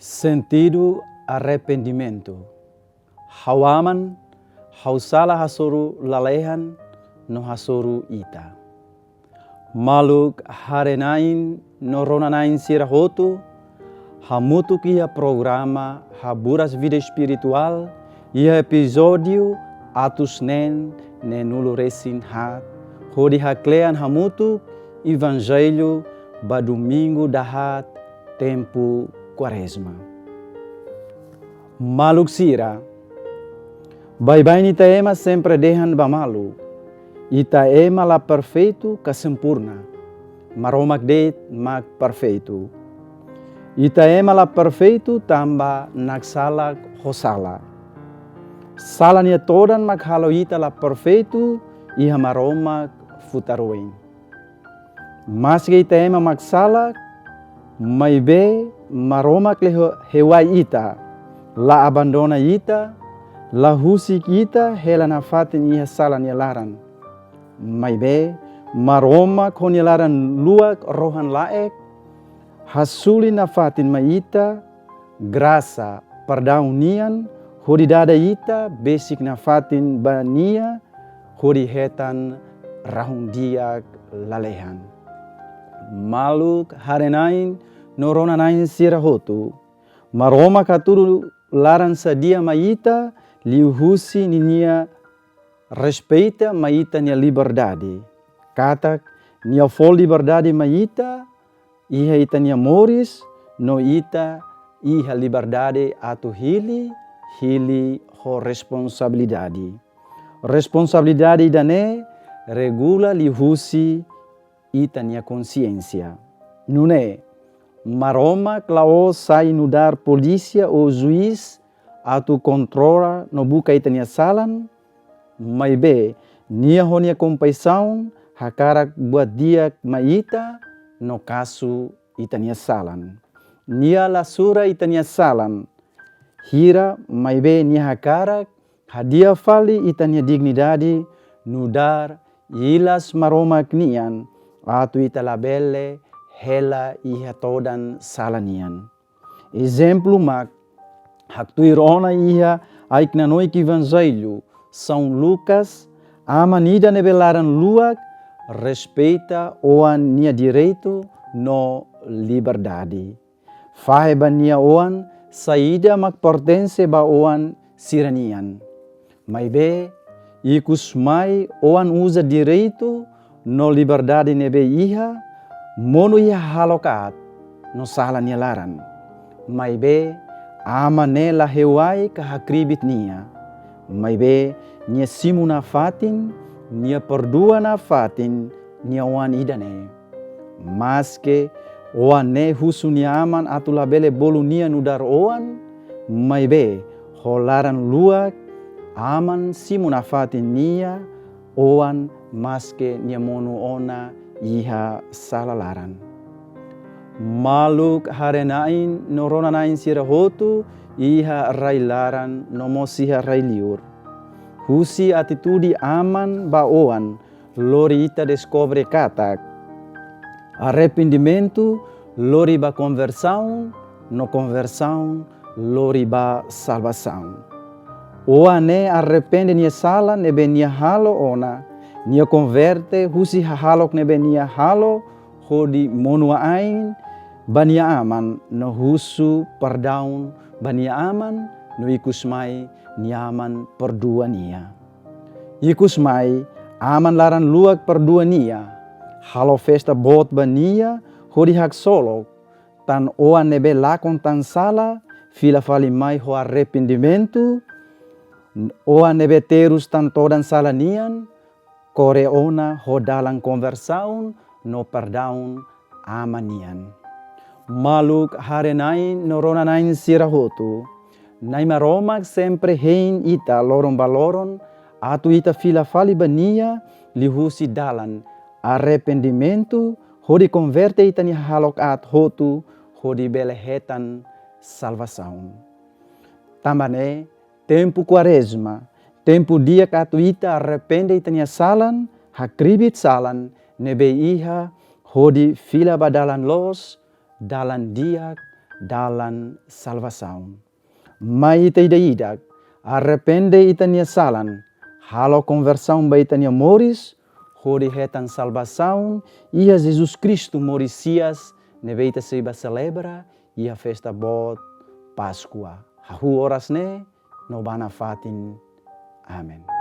Sentido arrependimento. Hawaman, hausala hasoru lalehan, no hasoru ita. Maluk harenain no ronanain sirahotu, hamutuk ia programa haburas vida espiritual, ia episódio atus nen nenulu resin hat, hodi haklean hamutuk evangelho ba domingo dahat tempo Quaresma. Maluk sira, bai-bai ni taema sempre dehan ba malu, ita ema la perfeito ka sempurna, maromak det mak perfeito. Ita ema la perfeito tamba naksalak hosala. Sala nia todan mak halo ita la perfeito, iha maromak futaroin. Mas ita ema mak salak, mai be maromak le hewai ita, la abandona ita, la husik ita hela na fatin iha sala nia laran. Mai be maromak honia laran luak rohan laek, hasuli na fatin mai ita, grasa perdaunian, hodi dada ita besik na fatin bania, hodi hetan rahung diak lalehan. Maluk harenain noronanain sirahotu, maroma katuru laran sadia maita liuhusi ninia respeita maita nia liberdade. Katak nia fol liberdade maita, iha ita nia moris, no ita iha liberdade atu hili ho responsabilidade. Responsabilidade dane regula liuhusi ita nia consciência. Nune, maroma klao sai nudar polícia ou juiz atu controla no buka ita nia salan, mai be nia honia compaixão hakarak buat dia maita no kasu ita nia salan. Nia lasura ita nia salan, hira mai be nia hakarak hadia fali ita nia dignidade nudar ilas maromak nian atu ita labele hela iha todan salanian. Exemplo mak haktuirona iha aikna noik evangelho São Lucas amanida nebelaran luak respeita oan nia direito no liberdade. Faheba nia oan saída mak pertence ba oan siranian. Mai be ikus mai oan usa direito no liberdade nebe iha, mono iha halokat no sala nia laran. Mai be ama ne la hewai ka hakribit nia. Mai be nia simu na fatin, nia perdua na fatin, nia wan idane. Maske oan ne husu nia aman atu labele bolu nia nudar oan, mai be holaran luak aman simu na fatin nia oan maske nia monu ona iha salalaran. Maluk harenain noronanain sirahotu iha railaran nomosiha railiur. Husi atitudi aman ba oan lori ita descobre katak. Arrependimento lori ba conversão, no conversão lori ba salvação. Oan ne arrepende nia sala nebe nia halo ona, nia converte husi halok nebe nia halo, hodi monua ain, bania aman no husu perdaun, bania aman no ikus mai niaman perdua nia. Ikus mai aman laran luak perdua nia, halo festa bot bania, hodi hak solok, tan oan nebe lakon tan sala, fila fali mai ho arrependimento, oan nebe terus tan todan salanian, kore ona ho dalang conversaun no perdaun amanian. Maluk harenain noronanain sirahotu, nai maromak sempre hein ita loron baloron, atu ita fila fali bania lihusi dalan arrependimento, hodi converte ita ni halok at hotu, hodi belehetan salvação. Tambane tempo Quaresma, tempo dia katu ita arrepende ita nia salan, hakribit salan, nebe iha hodi fila badalan los, dalan diak dalam salvação. Mas ita idag, arrepende ita nia salan, halo conversão ba ita nia moris, hori retan salvação, ia Jesus Cristo moricias, nebeita seiba celebra, ia festa bot Páscoa. Hahu horas ne, no bana fatin. Amen.